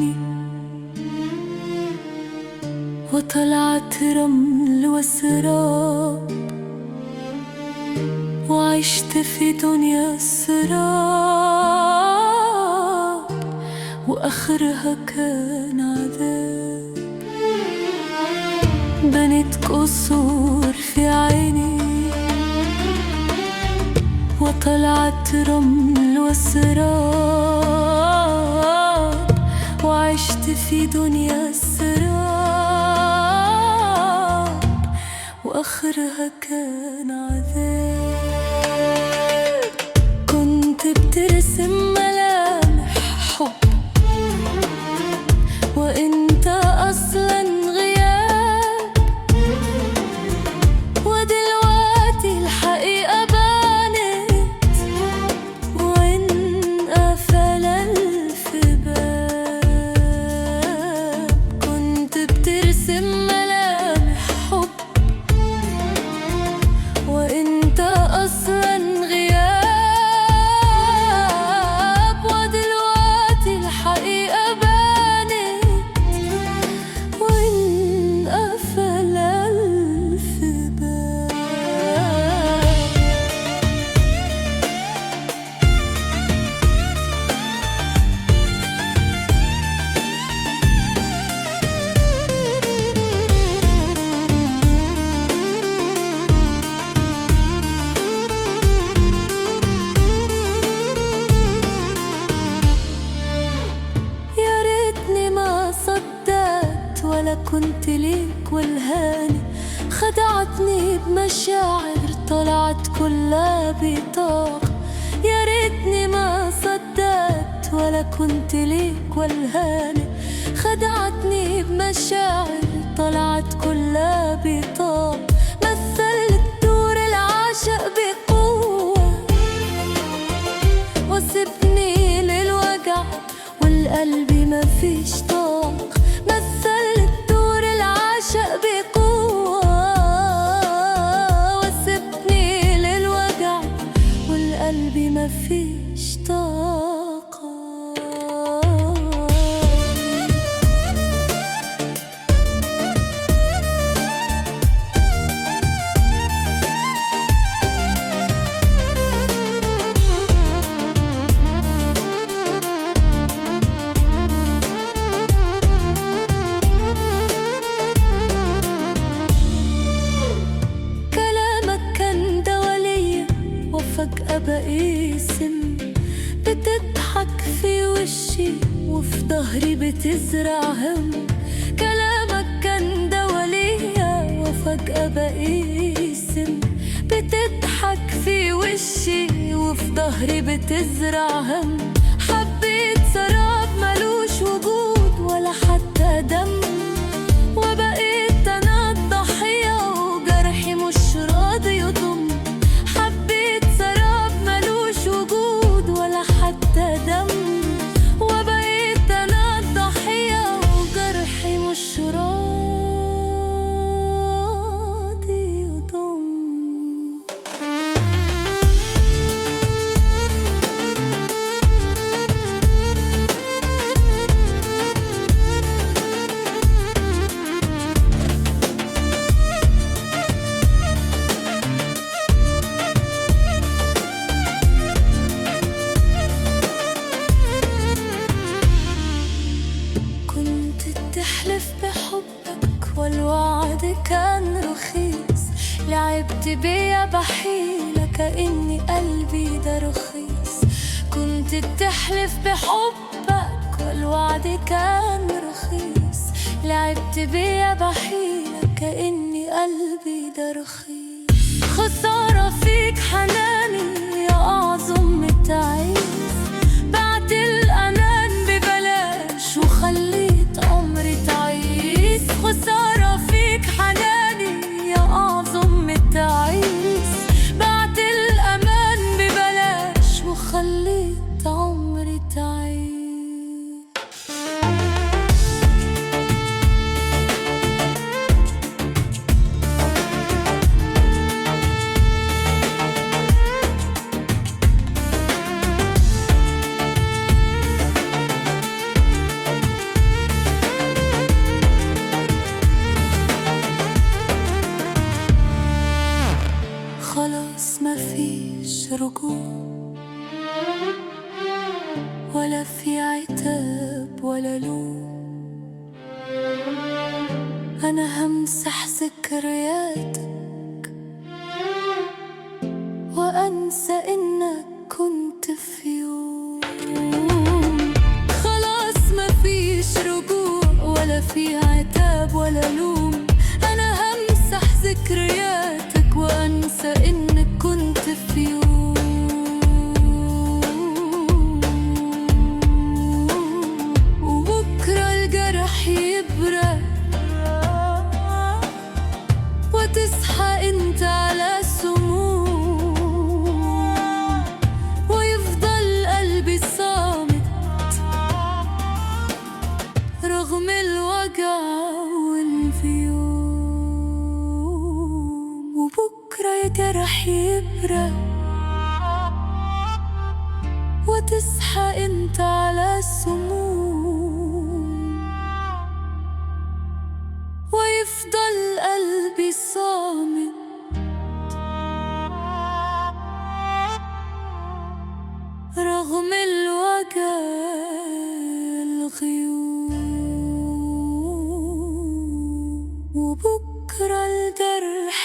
عيني وطلعت رمل وسراب، وعشت في دنيا السراب، وآخرها كان عذاب. بنيت قصور في عيني وطلعت رمل وسراب، وعشت في دنيا السراب، وآخرها كان عذاب. كنت بترسم ملامح حب وانت اصلا غياب، ودلوقتي الحقيقة بانت وانقفل ألف باب. كنت بترسم ملامح حب وانت اصلا غياب، ودلوقتي الحقيقة بانت وانقفل ألف باب. يا ريتني ما صدقت ولا كنت ليك والهاني، خدعتني بمشاعر طلعت كلها بطاقة. يا ريتني ما صدقت ولا كنت ليك والهاني، خدعتني بمشاعر طلعت كلها بطاقة. مثلت دور العاشق بقوة وسبني للوجع والقلب ما فيش طاق. مثلت دور العاشق بقوة وسبني للوجع والقلب ما فيش طاقة. فجأة بقي سم، بتضحك في وشي وفي ظهري بتزرع هم. كلامك كان دوا ليا وفجأة بقي سم، بتضحك في وشي وفي ظهري بتزرع هم. حبيت سراب ملوش وجود ولا حتى دم، وبقيت أنا الضحية وجرحي مش راضي يضم. حتى دم وبقيت أنا الضحية وجرحي مش راضي يضم. تحلف بحبك والوعد كان رخيص، لعبت بيا بحيلة كأني قلبي ده رخيص. كنت بتحلف بحبك والوعد كان رخيص، لعبت بيا بحيلة كأني قلبي ده رخيص. خسارة فيك حناني يا أعظم متعيس، بعت الأمان ببلاش وخليت عمري تعيس. خسارة فيك حناني يا أعظم متعيس، بعت الأمان ببلاش وخليت عمري تعيس. أنا همسح ذكرياتك وأنسى إنك كنت في يوم. خلاص مفيش رجوع ولا في عتاب ولا لوم. أنا همسح ذكرياتك وأنسى إنك كنت في يوم. وبكرة الجرح يبرد وتصحى انت على سموم، ويفضل قلبي صامت رغم الوجع والغيوم. وبكرة الجرح يبرد وتصحى انت على سموم، ويفضل قلبي صامت رغم الوجع الغيوم. وبكرة الجرح